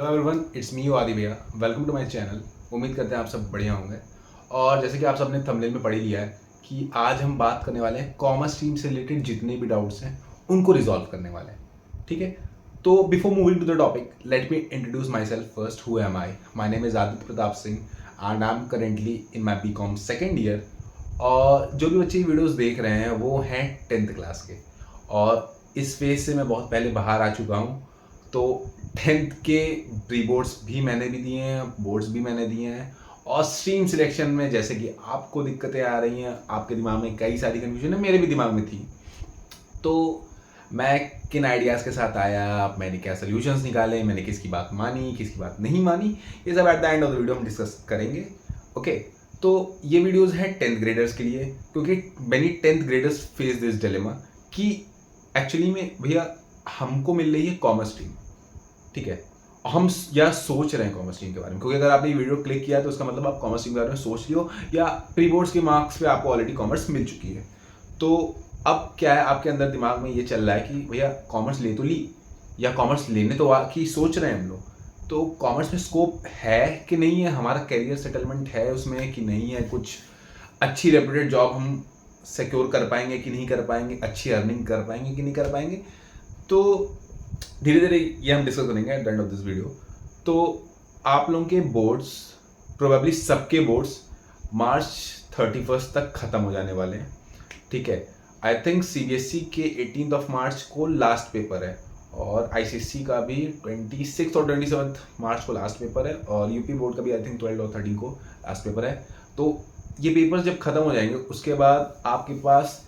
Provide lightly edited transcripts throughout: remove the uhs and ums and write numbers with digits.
Hello everyone, it's me Adi भैया। Welcome to my channel. उम्मीद करते हैं आप सब बढ़िया होंगे। और जैसे कि आप सब ने थंबनेल में पढ़ ही लिया है कि आज हम बात करने वाले हैं कॉमर्स स्ट्रीम से रिलेटेड जितने भी डाउट्स हैं उनको रिजॉल्व करने वाले हैं। ठीक है, तो before moving to the topic let me introduce myself first. Who am I? My name is Aditya Pratap Singh and I am currently in my BCom second year. और जो भी बच्चे वीडियोज़ देख रहे हैं वो हैं 10th क्लास के। और इस फेज से मैं बहुत पहले बाहर आ चुका हूँ। तो 10th के प्री बोर्ड्स भी मैंने भी दिए हैं, बोर्ड्स भी मैंने दिए हैं। और स्ट्रीम सिलेक्शन में जैसे कि आपको दिक्कतें आ रही हैं, आपके दिमाग में कई सारी कन्फ्यूजन है, मेरे भी दिमाग में थी। तो मैं किन आइडियाज़ के साथ आया, मैंने क्या सोल्यूशंस निकाले, मैंने किसकी बात मानी, किसकी बात नहीं मानी, ये सब at the end of the video हम डिस्कस करेंगे। ओके, तो ये वीडियोज़ हैं 10th ग्रेडर्स के लिए, क्योंकि many 10th graders face this dilemma कि एक्चुअली में भैया हमको मिल रही है कॉमर्स स्ट्रीम। ठीक है, हम या सोच रहे हैं कॉमर्स स्ट्रीम के बारे में, क्योंकि अगर आपने ये वीडियो क्लिक किया है तो उसका मतलब आप कॉमर्स स्ट्रीम के बारे में सोच लियो या प्री बोर्ड्स के मार्क्स पे आपको ऑलरेडी कॉमर्स मिल चुकी है। तो अब क्या है, आपके अंदर दिमाग में ये चल रहा है कि भैया कॉमर्स ले तो ली, या कॉमर्स लेने तो की सोच रहे हैं हम लोग, तो कॉमर्स में स्कोप है कि नहीं है, हमारा करियर सेटलमेंट है उसमें कि नहीं है, कुछ अच्छी रेप्यूटेड जॉब हम सिक्योर कर पाएंगे कि नहीं कर पाएंगे, अच्छी अर्निंग कर पाएंगे कि नहीं कर पाएंगे। तो धीरे धीरे ये हम डिस्कस करेंगे at the end of this video. तो आप लोगों के बोर्ड्स, प्रोबेबली सबके बोर्ड्स मार्च 31 तक ख़त्म हो जाने वाले हैं। ठीक है, आई थिंक CBSE के 18 मार्च को लास्ट पेपर है और ICSE का भी 26 और 27 मार्च को लास्ट पेपर है और यूपी बोर्ड का भी आई थिंक 12 और 13 को लास्ट पेपर है। तो ये पेपर्स जब ख़त्म हो जाएंगे उसके बाद आपके पास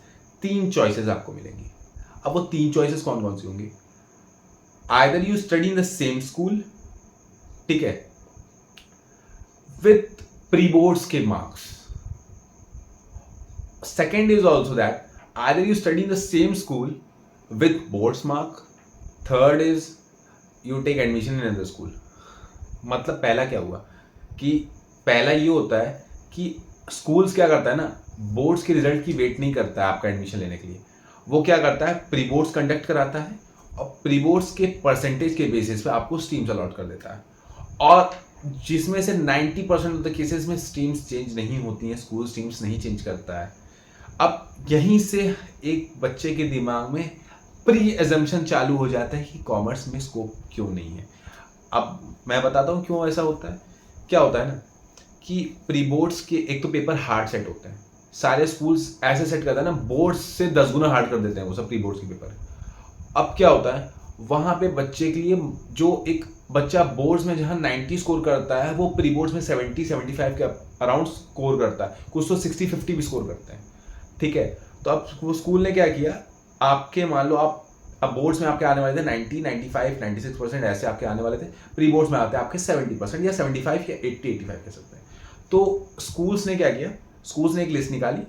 3 चॉइसेस आपको मिलेंगी। अब वो 3 चॉइसेस कौन कौन सी होंगी? Either you study in the same school, ठीक है, with pre-boards के marks. Second is also that either you study in the same school with boards mark. Third is you take admission in another school. मतलब पहला क्या हुआ कि पहला ये होता है कि स्कूल्स क्या करता है ना, बोर्ड्स के रिजल्ट की वेट नहीं करता है आपका एडमिशन लेने के लिए। वो क्या करता है, प्री बोर्ड्स कंडक्ट कराता है और प्री बोर्ड्स के परसेंटेज के बेसिस पे आपको स्ट्रीम्स अलॉट कर देता है। और जिसमें से 90% ऑफ द केसेस में स्ट्रीम्स चेंज नहीं होती हैं, स्कूल स्ट्रीम्स नहीं चेंज करता है। अब यहीं से एक बच्चे के दिमाग में प्री एजम्पशन चालू हो जाता है कि कॉमर्स में स्कोप क्यों नहीं है। अब मैं बताता हूँ क्यों ऐसा होता है। क्या होता है ना कि प्री बोर्ड्स के एक तो पेपर हार्ड सेट होते हैं, सारे स्कूल्स ऐसे सेट करते हैं ना, बोर्ड्स से 10 गुना हार्ड कर देते हैं वो सब प्री बोर्ड्स के पेपर। अब क्या होता है, वहाँ पे बच्चे के लिए जो एक बच्चा बोर्ड्स में जहाँ 90 स्कोर करता है वो प्री बोर्ड्स में 70-75 के अराउंड स्कोर करता है, कुछ तो 60-50 भी स्कोर करते हैं। ठीक है, तो अब वो स्कूल ने क्या किया, आपके मान लो आप अब बोर्ड्स में आपके आने वाले थे 90, 95, 96% ऐसे आपके आने वाले थे, प्री बोर्ड्स में आते हैं आपके 70% या 75 या 80-85 कह सकते हैं। तो स्कूल्स ने क्या किया, स्कूल्स ने एक लिस्ट निकाली,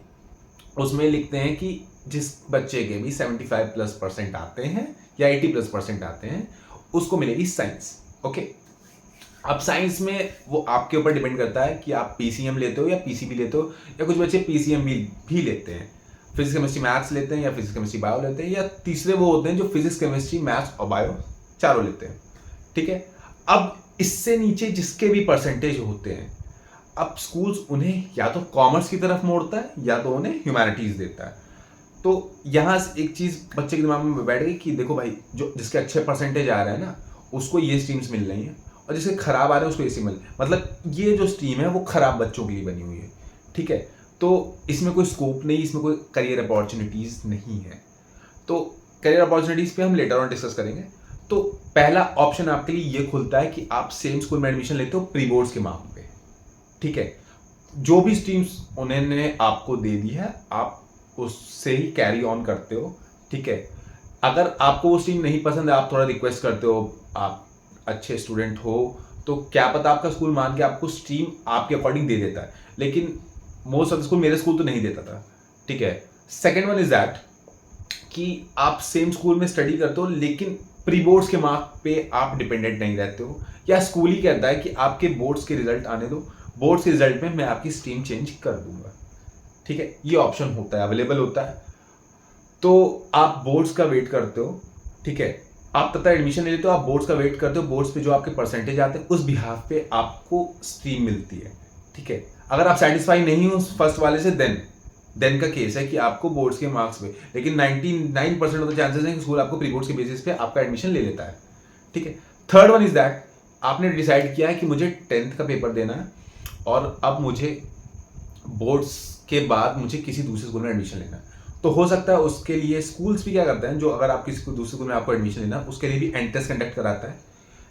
उसमें लिखते हैं कि जिस बच्चे के भी 75+ % आते हैं या 80+% आते हैं उसको मिलेगी साइंस। ओके, अब साइंस में वो आपके ऊपर डिपेंड करता है कि आप PCM लेते हो या PCB लेते हो, या कुछ बच्चे PCM भी लेते हैं, फिजिक्स केमिस्ट्री मैथ्स लेते हैं या फिजिक्स केमिस्ट्री बायो लेते हैं, या तीसरे वो होते हैं जो फिजिक्स केमिस्ट्री मैथ्स और बायो चारों लेते हैं। ठीक है, अब इससे नीचे जिसके भी परसेंटेज होते हैं, अब स्कूल्स उन्हें या तो कॉमर्स की तरफ मोड़ता है या तो उन्हें ह्यूमैनिटीज देता है। तो यहाँ एक चीज़ बच्चे के दिमाग में बैठ गई कि देखो भाई, जो जिसके अच्छे परसेंटेज आ रहे हैं ना उसको ये स्ट्रीम्स मिल रही हैं और जिसके खराब आ रहे हैं उसको ऐसे मिल, मतलब ये जो स्ट्रीम है वो खराब बच्चों के लिए बनी हुई है। ठीक है, तो इसमें कोई स्कोप नहीं, इसमें कोई करियर अपॉर्चुनिटीज़ नहीं है। तो करियर अपॉर्चुनिटीज़ पे हम लेटर ऑन डिस्कस करेंगे। तो पहला ऑप्शन आपके लिए ये खुलता है कि आप सेम स्कूल में एडमिशन लेते हो प्री बोर्ड्स के मार्क पे। ठीक है, जो भी स्ट्रीम्स उन्होंने आपको दे दी है आप उससे ही कैरी ऑन करते हो। ठीक है, अगर आपको वो स्ट्रीम नहीं पसंद है, आप थोड़ा रिक्वेस्ट करते हो, आप अच्छे स्टूडेंट हो, तो क्या पता आपका स्कूल मान के आपको स्ट्रीम आपके अकॉर्डिंग दे देता है, लेकिन मोस्ट ऑफ द स्कूल, मेरे स्कूल तो नहीं देता था। ठीक है, सेकेंड वन इज दैट कि आप सेम स्कूल में स्टडी करते हो लेकिन प्री बोर्ड्स के मार्क पे आप डिपेंडेंट नहीं रहते हो, या स्कूल ही कहता है कि आपके बोर्ड्स के रिजल्ट आने दो, बोर्ड्स के रिजल्ट में मैं आपकी स्ट्रीम चेंज कर दूंगा। ठीक है, ये ऑप्शन होता है, अवेलेबल होता है। तो आप बोर्ड्स का वेट करते हो। ठीक है, आप तब तक एडमिशन ले लेते हो, आप बोर्ड्स का वेट करते हो, बोर्ड्स पे जो आपके परसेंटेज आते हैं उस बिहाफ पे आपको स्ट्रीम मिलती है, ठीक है। अगर आप सेटिस्फाई नहीं हो फर्स्ट वाले से देन का केस है कि आपको बोर्ड्स के मार्क्स पे, लेकिन 99% ऑफ द चांसेस हैं कि स्कूल आपको प्री बोर्ड्स के बेसिस पे आपका एडमिशन ले लेता है, ठीक है। थर्ड वन इज दैट आपने डिसाइड किया है कि मुझे 10th का पेपर देना है और अब मुझे बोर्ड्स के बाद मुझे किसी दूसरे स्कूल में एडमिशन लेना है। तो हो सकता है उसके लिए स्कूल्स भी क्या करते हैं, जो अगर आप किसी दूसरे स्कूल में आपको एडमिशन लेना है उसके लिए भी एंट्रेंस कंडक्ट कराता है,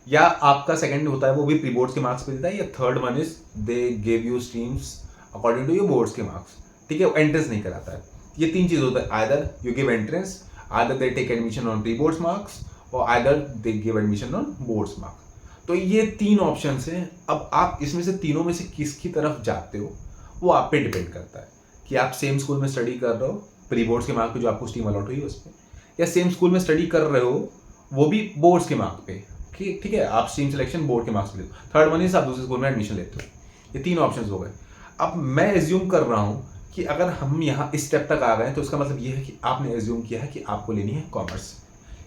या आपका सेकंड होता है वो भी प्री बोर्ड्स के मार्क्स पे देता है, या third one is they give you streams according to your boards के मार्क्स, ठीक है। एंट्रेंस नहीं कराता है। ये तीन चीज होता है, either you give entrance, either they take admission on pre boards marks, और either they give admission on boards marks. तो ये तीन ऑप्शन हैं। अब आप इसमें से तीनों में से किसकी तरफ जाते हो वो आप पे डिपेंड करता है कि आप सेम स्कूल में स्टडी कर रहे हो प्री बोर्ड्स के मार्क पे जो आपको स्ट्रीम अलॉट हुई है उस पर, या सेम स्कूल में स्टडी कर रहे हो वो भी बोर्ड्स के मार्क पे, ठीक है, आप स्ट्रीम सिलेक्शन बोर्ड के मार्क्स पे लेते हो। थर्ड वन इज आप दूसरे स्कूल में एडमिशन लेते हो। ये तीन ऑप्शंस हो गए। अब मैं एज्यूम कर रहा हूँ कि अगर हम यहाँ इस स्टेप तक आ गए तो इसका मतलब ये है कि आपने एज्यूम किया है कि आपको लेनी है कॉमर्स,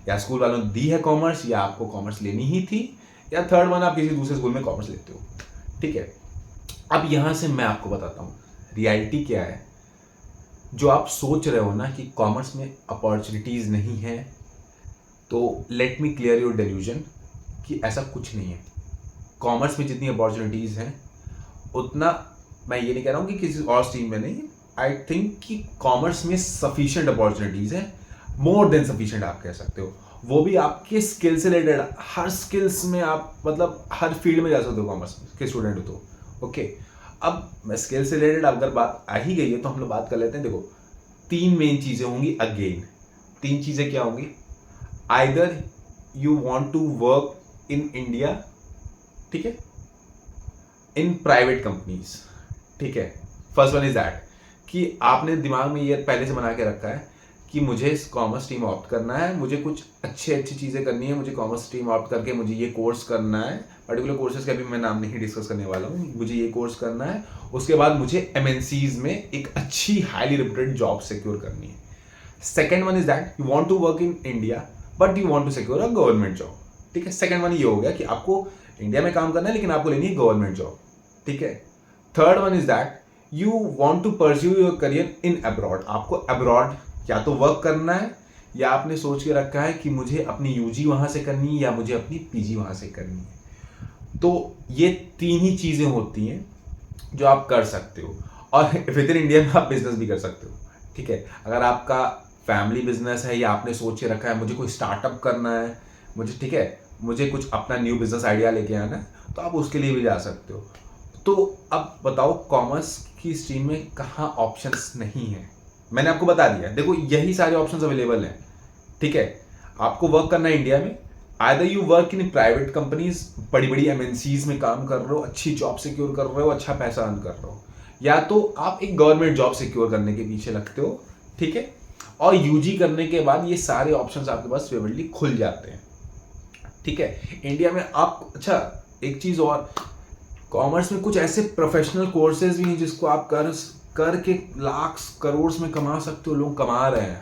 या स्कूल वालों ने दी है कॉमर्स, या आपको कॉमर्स लेनी ही थी, या थर्ड वन आप किसी दूसरे स्कूल में कॉमर्स लेते हो, ठीक है। अब यहाँ से मैं आपको बताता हूँ रियलिटी क्या है। जो आप सोच रहे हो ना कि कॉमर्स में अपॉर्चुनिटीज़ नहीं है, तो let me clear your delusion कि ऐसा कुछ नहीं है। कॉमर्स में जितनी अपॉर्चुनिटीज़ हैं उतना, मैं ये नहीं कह रहा हूँ कि किसी और स्ट्रीम में नहीं, आई थिंक कि कॉमर्स में सफिशिएंट अपॉर्चुनिटीज़ हैं, मोर देन सफिशिएंट आप कह सकते हो। वो भी आपके स्किल से रिलेटेड, हर स्किल्स में आप मतलब हर फील्ड में जा सकते हो कॉमर्स के स्टूडेंट हो तो, ओके। अब स्किल से रिलेटेड अगर बात आ ही गई है तो हम लोग बात कर लेते हैं। देखो, तीन मेन चीज़ें होंगी अगेन। तीन चीज़ें क्या होंगी? Either you want to work in India, ठीक है, इन प्राइवेट कंपनीज, ठीक है। फर्स्ट वन इज दैट कि आपने दिमाग में ये पहले से बना के रखा है कि मुझे कॉमर्स स्ट्रीम ऑप्ट करना है, मुझे कुछ अच्छी चीज़ें करनी है, मुझे कॉमर्स स्ट्रीम ऑप्ट करके मुझे ये कोर्स करना है। पर्टिकुलर कोर्सेज का भी मैं नाम नहीं डिस्कस करने वाला हूँ। मुझे ये कोर्स करना है, उसके बाद मुझे एमएनसीज में एक अच्छी हाईली रेप्यूटेड जॉब सिक्योर करनी है। Second one is that you want to work in India but you want to secure a government job, ठीक है। सेकेंड वन ये हो गया कि आपको इंडिया में काम करना है लेकिन आपको लेनी है गवर्नमेंट जॉब, ठीक है। Third one is that you want to pursue your career in abroad. आपको अब्रॉड या तो वर्क करना है, या आपने सोच के रखा है कि मुझे अपनी यूजी वहां से करनी है या मुझे अपनी पीजी वहां से करनी है। तो ये तीन ही चीजें होती हैं जो आप कर सकते हो, और विद इन इंडिया में आप बिजनेस भी कर सकते हो, ठीक है। अगर आपका फैमिली बिजनेस है या आपने सोच के रखा है मुझे कोई स्टार्टअप करना है, मुझे, ठीक है, मुझे कुछ अपना न्यू बिजनेस आइडिया लेके आना है, तो आप उसके लिए भी जा सकते हो। तो अब बताओ कॉमर्स की स्ट्रीम में कहाँ ऑप्शंस नहीं है? मैंने आपको बता दिया, देखो यही सारे ऑप्शंस अवेलेबल हैं, ठीक है। आपको वर्क करना है इंडिया में, either you work in private companies, बड़ी बड़ी एमएनसीज में काम कर रहे हो, अच्छी जॉब सिक्योर कर रहे हो, अच्छा पैसा अर्न कर रहे हो, या तो आप एक गवर्नमेंट जॉब सिक्योर करने के पीछे लगते हो, ठीक है। और यूजी करने के बाद ये सारे ऑप्शंस आपके पास फेवरली खुल जाते हैं, ठीक है। इंडिया में आप, अच्छा एक चीज और, कॉमर्स में कुछ ऐसे प्रोफेशनल कोर्सेज भी हैं जिसको आप करके लाख करोड़ में कमा सकते हो, लोग कमा रहे हैं,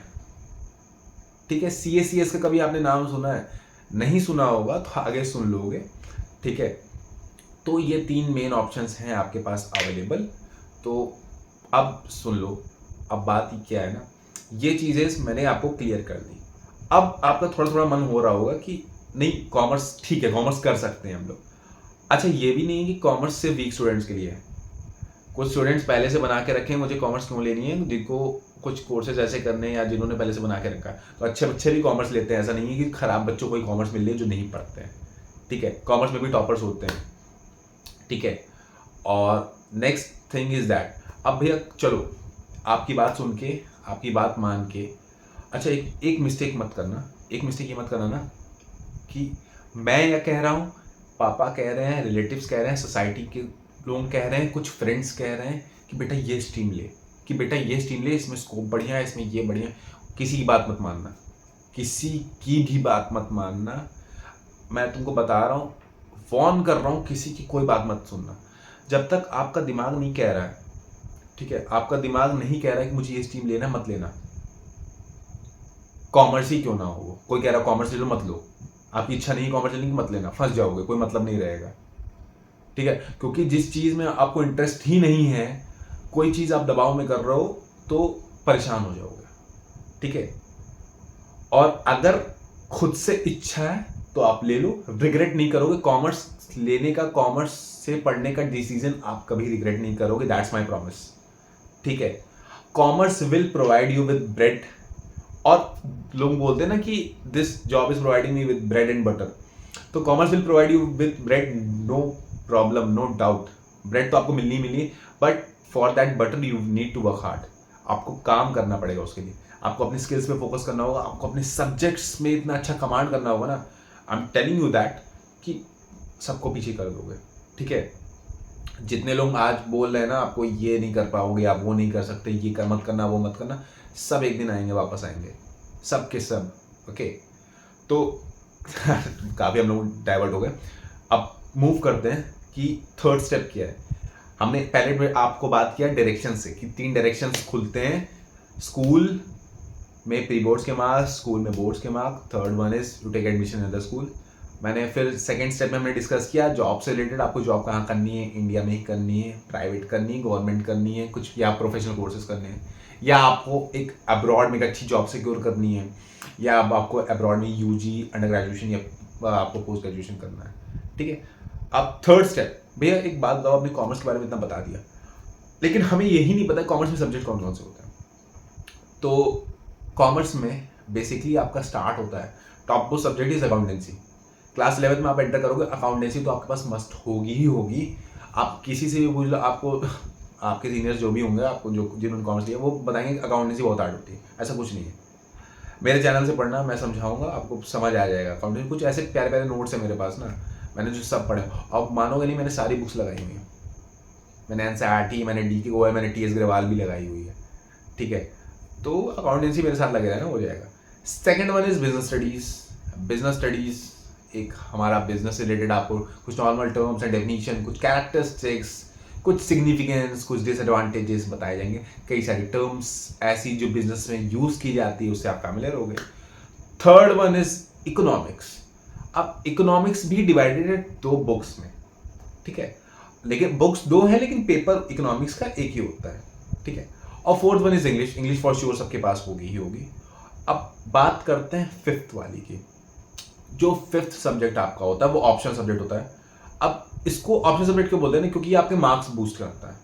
ठीक है। CACS का कभी आपने नाम सुना है? नहीं सुना होगा तो आगे सुन लोगे, ठीक है। तो ये तीन मेन ऑप्शंस हैं आपके पास अवेलेबल। तो अब सुन लो, अब बात ही क्या है ना, ये चीजें मैंने आपको क्लियर कर दी। अब आपका थोड़ा थोड़ा मन हो रहा होगा कि नहीं कॉमर्स ठीक है, कॉमर्स कर सकते हैं हम लोग। अच्छा, ये भी नहीं है कि कॉमर्स सिर्फ वीक स्टूडेंट्स के लिए है। कुछ स्टूडेंट्स पहले से बना के रखे हैं मुझे कॉमर्स क्यों लेनी है, जिनको कुछ कोर्सेज ऐसे करने हैं या जिन्होंने पहले से बना के रखा है, तो अच्छे बच्चे भी कॉमर्स लेते हैं। ऐसा नहीं है कि खराब बच्चों को ही कॉमर्स मिल रही है जो नहीं पढ़ते हैं, ठीक है। कॉमर्स में भी टॉपर्स होते हैं, ठीक है। और नेक्स्ट थिंग इज दैट, अब भैया चलो आपकी बात सुन के, आपकी बात मान के, अच्छा एक मिस्टेक मत करना, एक मिस्टेक ये मत करना ना कि मैं या कह रहा हूँ, पापा कह रहे हैं, रिलेटिव्स कह रहे हैं, सोसाइटी के लोग कह रहे हैं, कुछ फ्रेंड्स कह रहे हैं कि बेटा ये स्ट्रीम ले, कि बेटा ये स्ट्रीम ले, इसमें स्कोप बढ़िया है, इसमें ये बढ़िया है। किसी की बात मत मानना, किसी की भी बात मत मानना। मैं तुमको बता रहा हूँ, वॉर्न कर रहा हूँ, किसी की कोई बात मत सुनना। जब तक आपका दिमाग नहीं कह रहा है, ठीक है, आपका दिमाग नहीं कह रहा है कि मुझे ये स्ट्रीम लेना, मत लेना। कॉमर्स ही क्यों ना हो, कोई कह रहा है कॉमर्स ले लो, मत लो, आपकी इच्छा नहीं कॉमर्स लेने की, मत लेना, फंस जाओगे, कोई मतलब नहीं रहेगा, ठीक है। क्योंकि जिस चीज़ में आपको इंटरेस्ट ही नहीं है, कोई चीज़ आप दबाव में कर रहे हो तो परेशान हो जाओगे, ठीक है। और अगर खुद से इच्छा है तो आप ले लो, रिग्रेट नहीं करोगे। कॉमर्स लेने का, कॉमर्स से पढ़ने का डिसीजन आप कभी रिग्रेट नहीं करोगे, दैट्स माई प्रॉमिस, ठीक है। Commerce will provide you with bread, और लोग बोलते हैं ना कि this job is providing me with bread and butter, तो commerce will provide you with bread, no problem, no doubt. Bread तो आपको मिलनी मिली, but for that butter you need to work hard, आपको काम करना पड़ेगा उसके लिए, आपको अपनी स्किल्स पे फोकस करना होगा, आपको अपने सब्जेक्ट्स में इतना अच्छा कमांड करना होगा ना, I am telling you that कि सबको पीछे कर दोगे, ठीक है। जितने लोग आज बोल रहे हैं ना आपको ये नहीं कर पाओगे, आप वो नहीं कर सकते, ये कर मत करना, वो मत करना, सब एक दिन आएंगे, वापस आएंगे, सब के सब, ओके। तो काफ़ी हम लोग डाइवर्ट हो गए, अब मूव करते हैं कि थर्ड स्टेप क्या है। हमने पहले में आपको बात किया डायरेक्शन से कि 3 डायरेक्शंस खुलते हैं, स्कूल में प्री बोर्ड्स के मार्क्स, स्कूल में बोर्ड्स के marks, third one is to take admission in the school. मैंने फिर सेकंड स्टेप में हमने डिस्कस किया जॉब से रिलेटेड, आपको जॉब कहाँ करनी है, इंडिया में ही करनी है, प्राइवेट करनी है, गवर्नमेंट करनी है कुछ, या प्रोफेशनल कोर्सेज करने हैं, या आपको एक अब्रॉड में एक अच्छी जॉब सिक्योर करनी है, या अब आपको अब्रॉड में यूजी, अंडर ग्रेजुएशन या आपको पोस्ट ग्रेजुएशन करना है, ठीक है। अब थर्ड स्टेप, भैया एक बात बताओ, आपने कॉमर्स के बारे में इतना बता दिया, लेकिन हमें यही नहीं पता कॉमर्स में सब्जेक्ट कौन कौन से होते हैं। तो कॉमर्स में बेसिकली आपका स्टार्ट होता है, top most subject is accountancy. Class 11 में आप एंटर करोगे, अकाउंटेंसी तो आपके पास मस्ट होगी ही होगी। आप किसी से भी पूछ लो, आपको आपके सीनियर्स जो भी होंगे, आपको जो जिन्होंने कॉमर्स लिया, वो बताएंगे अकाउंटेंसी बहुत हार्ड होती है, ऐसा कुछ नहीं है। मेरे चैनल से पढ़ना, मैं समझाऊंगा, आपको समझ आ जाएगा। अकाउंटेंसी कुछ ऐसे प्यारे प्यारे नोट्स है मेरे पास ना, मैंने जो सब पढ़े, अब मानोगे नहीं, मैंने सारी बुक्स लगाई हुई हैं, मैंने एनसीईआरटी, मैंने DK गोयल, मैंने TS ग्रेवाल भी लगाई हुई है, ठीक है। तो अकाउंटेंसी मेरे साथ लगे रहना, हो जाएगा। Second one is business studies. Business studies एक हमारा बिजनेस से रिलेटेड, आपको कुछ नॉर्मल टर्म्स एंड डेफिनेशन, कुछ कैरेक्टरिस्टिक्स, कुछ सिग्निफिकेंस, कुछ डिसएडवांटेजेस बताए जाएंगे, कई सारी टर्म्स ऐसी जो बिजनेस में यूज की जाती है, उससे आप फैमिलियर हो गए। Third one is economics. अब इकोनॉमिक्स भी डिवाइडेड है 2 बुक्स में, ठीक है, लेकिन बुक्स 2 है, लेकिन पेपर इकोनॉमिक्स का एक ही होता है, ठीक है। और fourth one is English. English for sure सबके पास होगी ही होगी। अब बात करते हैं फिफ्थ वाली की। जो फिफ्थ सब्जेक्ट आपका होता है वो ऑप्शनल सब्जेक्ट होता है। अब इसको ऑप्शनल सब्जेक्ट क्यों बोलते हैं, क्योंकि ये आपके मार्क्स बूस्ट करता है।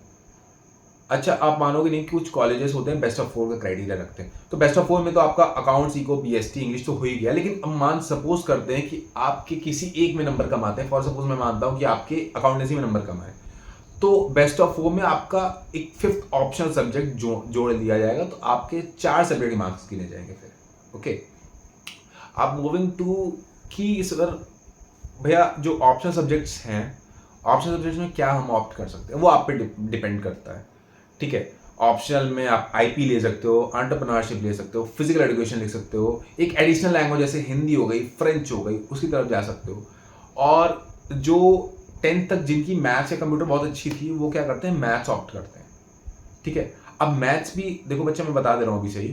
अच्छा, आप मानोगे नहीं, कुछ कॉलेजेस होते हैं बेस्ट ऑफ 4 का क्राइटेरिया रखते हैं, तो बेस्ट ऑफ 4 में तो आपका अकाउंट्स, इको, BST, इंग्लिश तो हो ही गया, लेकिन अब मान सपोज करते हैं कि आपके किसी एक में नंबर कम आते हैं। फॉर सपोज मैं मानता हूं कि आपके अकाउंटेंसी में नंबर कम आए, तो बेस्ट ऑफ 4 में आपका एक फिफ्थ ऑप्शनल सब्जेक्ट जोड़ दिया जाएगा, तो आपके 4 सब्जेक्ट मार्क्स गिने जाएंगे फिर, ओके। आप मूविंग टू कि इस अगर भैया जो ऑप्शनल सब्जेक्ट्स हैं, ऑप्शनल सब्जेक्ट्स में क्या हम ऑप्ट कर सकते हैं, वो आप पे डिपेंड करता है, ठीक है। ऑप्शनल में आप IP ले सकते हो, एंटरप्रेन्योरशिप ले सकते हो, फिजिकल एजुकेशन ले सकते हो, एक एडिशनल लैंग्वेज जैसे हिंदी हो गई, फ्रेंच हो गई, उसकी तरफ जा सकते हो। और जो 10th तक जिनकी मैथ्स या कंप्यूटर बहुत अच्छी थी, वो क्या करते हैं, मैथ्स ऑप्ट करते हैं, ठीक है। अब मैथ्स भी देखो बच्चा, मैं बता दे रहा हूँ अभी से ही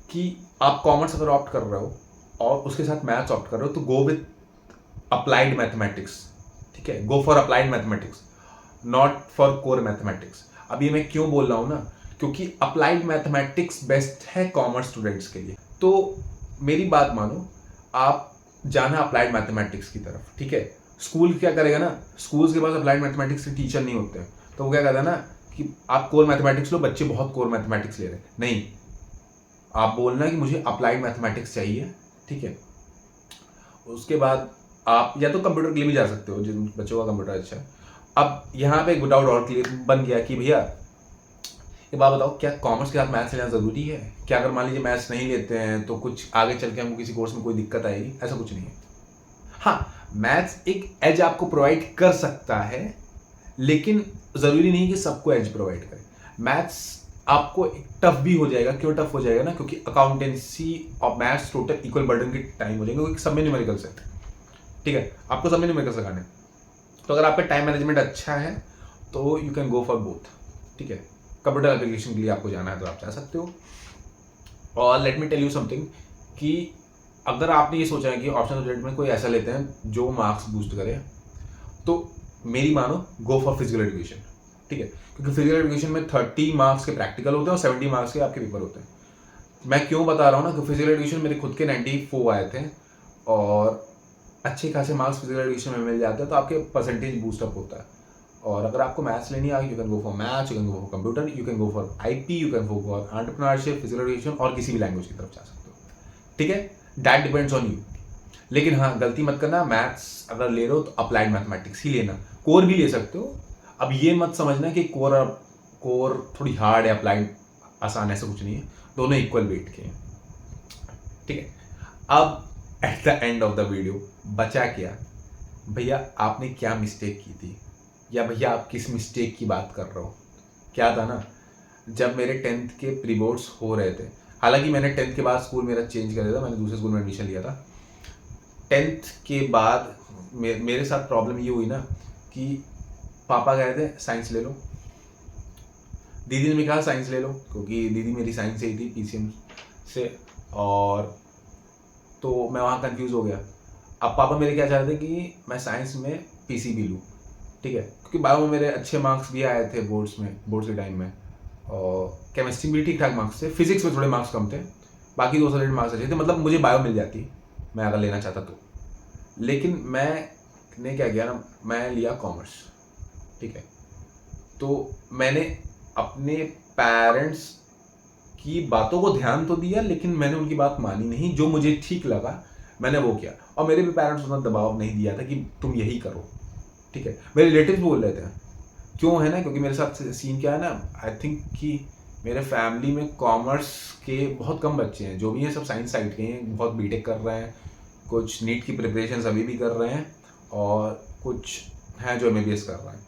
कि आप कॉमर्स अगर ऑप्ट कर रहे हो और उसके साथ मैथ्स ऑप्ट कर रहे हो, तो गो विथ अप्लाइड मैथमेटिक्स, ठीक है, go for applied mathematics, not for core mathematics. अब ये मैं क्यों बोल रहा हूँ ना, क्योंकि अप्लाइड मैथमेटिक्स बेस्ट है कॉमर्स स्टूडेंट्स के लिए। तो मेरी बात मानो, आप जाना अप्लाइड मैथमेटिक्स की तरफ, ठीक है। स्कूल क्या करेगा ना, स्कूल्स के पास अप्लाइड मैथमेटिक्स के टीचर नहीं होते, तो वो क्या कहता है ना कि आप कोर मैथमेटिक्स लो, बच्चे बहुत कोर मैथमेटिक्स ले रहे हैं, नहीं, आप बोलना कि मुझे अप्लाइड मैथमेटिक्स चाहिए, ठीक है। उसके बाद आप या तो कंप्यूटर के लिए भी जा सकते हो, जिन बच्चों का कंप्यूटर अच्छा है। अब यहाँ पे एक डाउट और क्लियर बन गया कि भैया ये बात बताओ, क्या कॉमर्स के साथ मैथ्स लेना जरूरी है? क्या अगर मान लीजिए मैथ्स नहीं लेते हैं तो कुछ आगे चल के हमको किसी कोर्स में कोई दिक्कत आएगी? ऐसा कुछ नहीं है। हाँ, मैथ्स एक एज आपको प्रोवाइड कर सकता है, लेकिन जरूरी नहीं कि सबको एज प्रोवाइड करे। मैथ्स आपको टफ भी हो जाएगा। क्यों टफ हो जाएगा ना, क्योंकि अकाउंटेंसी और मैथ्स टोटल इक्वल बर्डन के टाइम हो जाएंगे, क्योंकि सब में न्यूमेरिकल्स है, ठीक है, आपको सब में न्यूमेरिकल्स लगाने। तो अगर आपका टाइम मैनेजमेंट अच्छा है तो you can go for both, ठीक है। कंप्यूटर एप्लीकेशन के लिए आपको जाना है तो आप जा सकते हो। और let me tell you something कि अगर आपने ये सोचा है कि ऑप्शनल सब्जेक्ट में कोई ऐसा लेते हैं जो मार्क्स बूस्ट करे, तो मेरी मानो गो फॉर फिजिकल एजुकेशन, ठीक है, क्योंकि फिजिकल एजुकेशन में 30 मार्क्स के प्रैक्टिकल होते हैं और 70 मार्क्स के आपके पेपर होते हैं। मैं क्यों बता रहा हूँ ना कि फिजिकल एजुकेशन मेरे खुद के 94 आए थे, और अच्छे खासे मार्क्स फिजिकल एजुकेशन में मिल जाते हैं तो आपके परसेंटेज बूस्टअप होता है। और अगर आपको मैथ्स लेनी आ, you can go for maths, you can go for computer, you can go for IP, you can go for entrepreneurship, physical education, और किसी भी लैंग्वेज की तरफ जा सकते हो, ठीक है, दैट डिपेंड्स ऑन यू। लेकिन हाँ, गलती मत करना, मैथ्स अगर ले रहे हो तो अप्लाइड मैथमेटिक्स ही लेना, कोर भी ले सकते हो। अब ये मत समझना कि कोर थोड़ी हार्ड है, अप्लाइड आसान, ऐसा कुछ नहीं है, दोनों इक्वल वेट के हैं, ठीक है। अब at the end of the video बचा क्या, भैया आपने क्या मिस्टेक की थी, या भैया आप किस मिस्टेक की बात कर रहे हो। क्या था ना, जब मेरे 10th के प्री बोर्ड्स हो रहे थे, हालांकि मैंने 10th के बाद स्कूल मेरा चेंज कर दिया था, मैंने दूसरे स्कूल में एडमिशन लिया था। 10th के बाद मेरे साथ प्रॉब्लम ये हुई ना कि पापा कह रहे थे साइंस ले लो, दीदी ने भी कहा साइंस ले लो, क्योंकि दीदी मेरी साइंस से ही थी, पीसीएम से, और तो मैं वहाँ कंफ्यूज हो गया। अब पापा मेरे क्या चाहते थे कि मैं साइंस में पीसीबी लूँ, ठीक है, क्योंकि बायो में मेरे अच्छे मार्क्स भी आए थे बोर्ड्स के टाइम में, और केमिस्ट्री में ठीक ठाक मार्क्स थे, फिजिक्स में थोड़े मार्क्स कम थे, बाकी 2 सब्जेक्ट मार्क्स अच्छे थे, मतलब मुझे बायो मिल जाती मैं अगर लेना चाहता तो। लेकिन मैंने क्या किया ना, मैं लिया कॉमर्स, ठीक है। तो मैंने अपने पेरेंट्स की बातों को ध्यान तो दिया, लेकिन मैंने उनकी बात मानी नहीं, जो मुझे ठीक लगा मैंने वो किया, और मेरे भी पेरेंट्स उतना दबाव नहीं दिया था कि तुम यही करो, ठीक है। मेरे रिलेटिव्स बोल रहे थे, क्यों है ना, क्योंकि मेरे साथ सीन क्या है ना, आई थिंक कि मेरे फैमिली में कॉमर्स के बहुत कम बच्चे हैं, जो भी हैं सब साइंस साइड के हैं, बहुत बीटेक कर रहे हैं, कुछ नीट की प्रिपरेशन अभी भी कर रहे हैं, और कुछ हैं जो एमबीबीएस कर रहे हैं।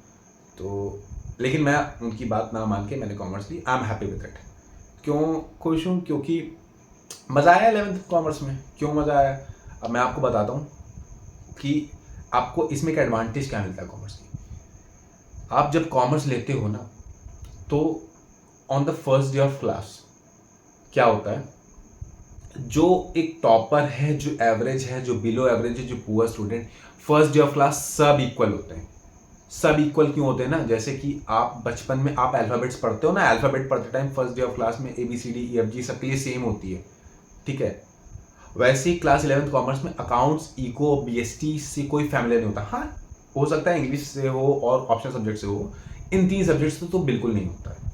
तो लेकिन मैं उनकी बात ना मान के मैंने कॉमर्स ली, I am happy with it. क्यों खुश हूँ, क्योंकि मज़ा आया 11th कॉमर्स में। क्यों मज़ा आया, अब मैं आपको बताता हूँ कि आपको इसमें एक एडवांटेज क्या मिलता है कॉमर्स की। आप जब कॉमर्स लेते हो ना, तो on the first day of class क्या होता है, जो एक टॉपर है, जो एवरेज है, जो बिलो एवरेज है, जो poor student, first day of class सब इक्वल होते हैं। सब इक्वल क्यों होते हैं ना, जैसे कि आप बचपन में आप अल्फाबेट्स पढ़ते हो ना, अल्फाबेट पढ़ते time first day of class में ABCD EFG सबके लिए सेम होती है, ठीक है। वैसे ही क्लास 11th कॉमर्स में अकाउंट्स, इको, BST से कोई फैमिली नहीं होता। हाँ, हो सकता है इंग्लिश से हो और ऑप्शनल सब्जेक्ट से हो, इन 3 सब्जेक्ट्स से तो बिल्कुल नहीं होता है।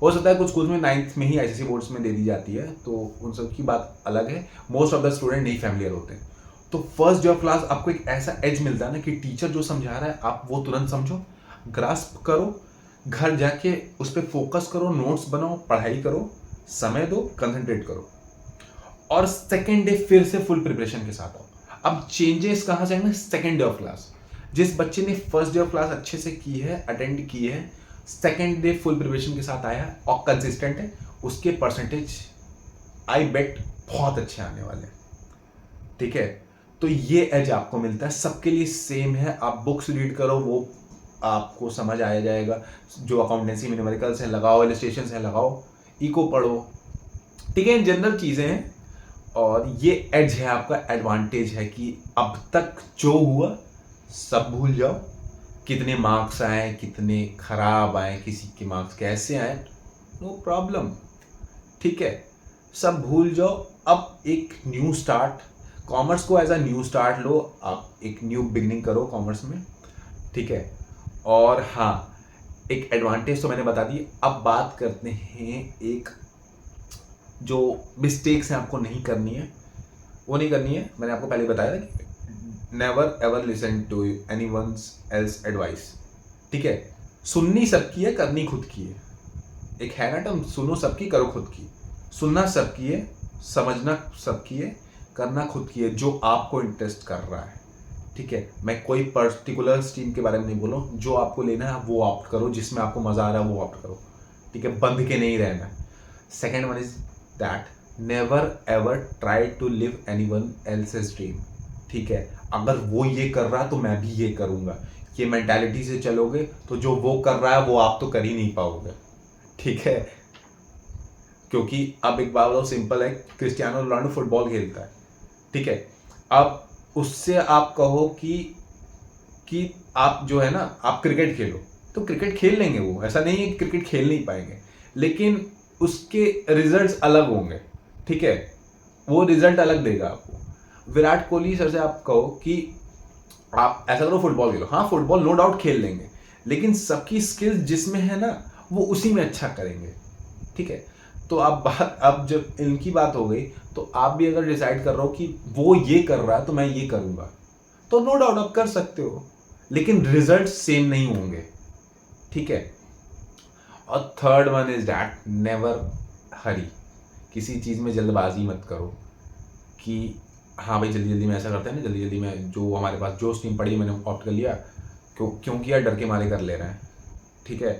हो सकता है कुछ स्कूल में 9th में ही ICSE बोर्ड्स में दे दी जाती है, तो उन सब की बात अलग है। मोस्ट ऑफ द स्टूडेंट नहीं फैमिलियर होते हैं। तो फर्स्ट डे ऑफ क्लास आपको एक ऐसा एज मिलता है ना कि टीचर जो समझा रहा है आप वो तुरंत समझो, ग्रास्प करो, घर जाके उस पर फोकस करो, नोट्स बनाओ, पढ़ाई करो, समय दो, कंसंट्रेट करो, और सेकेंड डे फिर से फुल प्रिपरेशन के साथ आओ। अब चेंजेस कहाँ से आएंगे, सेकेंड डे ऑफ क्लास। जिस बच्चे ने फर्स्ट डे ऑफ क्लास अच्छे से की है, अटेंड की है, सेकेंड डे फुल प्रिपरेशन के साथ आया और कंसिस्टेंट है, उसके परसेंटेज आई बेट बहुत अच्छे आने वाले हैं, ठीक है। तो ये एज आपको मिलता है, सबके लिए सेम है। आप बुक्स रीड करो, वो आपको समझ आया जाएगा। जो अकाउंटेंसी में न्यूमेरिकल्स हैं लगाओ, इलस्ट्रेशंस हैं लगाओ, इको पढ़ो, ठीक है, इन जनरल चीज़ें हैं। और ये एज है आपका, एडवांटेज है कि अब तक जो हुआ सब भूल जाओ। कितने मार्क्स आए, कितने खराब आए, किसी के मार्क्स कैसे आए, नो प्रॉब्लम, ठीक है, सब भूल जाओ। अब एक न्यू स्टार्ट, कॉमर्स को एज अ न्यू स्टार्ट लो, आप एक न्यू बिगनिंग करो कॉमर्स में, ठीक है। और हाँ, एक एडवांटेज तो मैंने बता दी। अब बात करते हैं एक जो मिस्टेक्स हैं आपको नहीं करनी है, वो नहीं करनी है। मैंने आपको पहले बताया था कि never ever listen to anyone's else advice, ठीक है। सुननी सबकी है, करनी खुद की है। एक है ना टर्म, सुनो सबकी, करो खुद की। सुनना सबकी है, समझना सबकी है, करना खुद की है, जो आपको इंटरेस्ट कर रहा है, ठीक है। मैं कोई पर्टिकुलर स्ट्रीम के बारे में नहीं बोल रहा हूँ, जो आपको लेना है वो ऑप्ट करो, जिसमें आपको मजा आ रहा है वो ऑप्ट करो, ठीक है, बंध के नहीं रहना। Second one is that never ever try to live anyone else's dream, ठीक है। अगर वो ये कर रहा है तो मैं भी ये करूंगा, ये मेंटालिटी से चलोगे तो जो वो कर रहा है वो आप तो कर ही नहीं पाओगे, ठीक है। क्योंकि अब एक बात बहुत सिंपल है, क्रिस्टियानो रोनाल्डो फुटबॉल खेलता है, ठीक है। अब उससे आप कहो कि आप जो है ना, आप क्रिकेट खेलो, तो क्रिकेट खेल लेंगे वो, ऐसा नहीं है कि क्रिकेट खेल नहीं पाएंगे, लेकिन उसके रिजल्ट्स अलग होंगे, ठीक है। वो रिजल्ट अलग देगा आपको। विराट कोहली सर से आप कहो कि आप ऐसा करो फुटबॉल खेलो, हाँ फुटबॉल नो डाउट खेल लेंगे, लेकिन सबकी स्किल्स जिसमें है ना वो उसी में अच्छा करेंगे, ठीक है। तो अब जब इनकी बात हो गई, तो आप भी अगर डिसाइड कर रहे हो कि वो ये कर रहा है तो मैं ये करूंगा, तो नो डाउट आप कर सकते हो, लेकिन रिजल्ट सेम नहीं होंगे, ठीक है। और third one is that never hurry, किसी चीज़ में जल्दबाजी मत करो कि हाँ भाई जल्दी जल्दी में ऐसा करते हैं ना, जल्दी जल्दी में जो हमारे पास जो स्ट्रीम पड़ी मैंने ऑप्ट कर लिया, क्योंकि यार डर के मारे कर ले रहे हैं, ठीक है,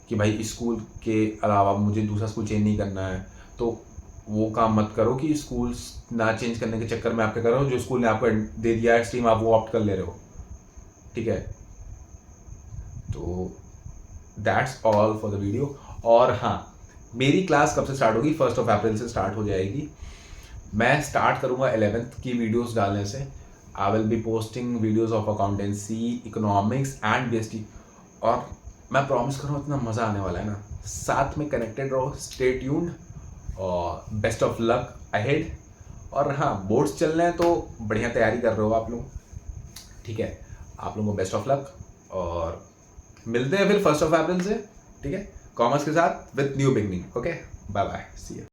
कि भाई स्कूल के अलावा मुझे दूसरा स्कूल चेंज नहीं करना है, तो वो काम मत करो कि स्कूल ना चेंज करने के चक्कर में आप क्या कर रहे हो, जो स्कूल ने आपको दे दिया है स्ट्रीम आप वो ऑप्ट कर ले रहे हो, ठीक है। तो that's all for the video. और हाँ, मेरी क्लास कब से स्टार्ट होगी? 1 अप्रैल से स्टार्ट हो जाएगी। मैं स्टार्ट करूँगा 11th की वीडियोस डालने से। I will be posting videos of accountancy, economics and BST, और मैं प्रॉमिस कर रहा हूँ इतना मज़ा आने वाला है ना। साथ में कनेक्टेड रहो, स्टे ट्यून्ड, और बेस्ट ऑफ लक अहेड। और हाँ, बोर्ड्स चल रहे हैं तो बढ़िया तैयारी कर रहे हो आप लोग, ठीक है। आप लोगों को बेस्ट ऑफ लक, और मिलते हैं फिर 1 अप्रैल से, ठीक है, कॉमर्स के साथ with new beginning. Okay, bye bye, see you.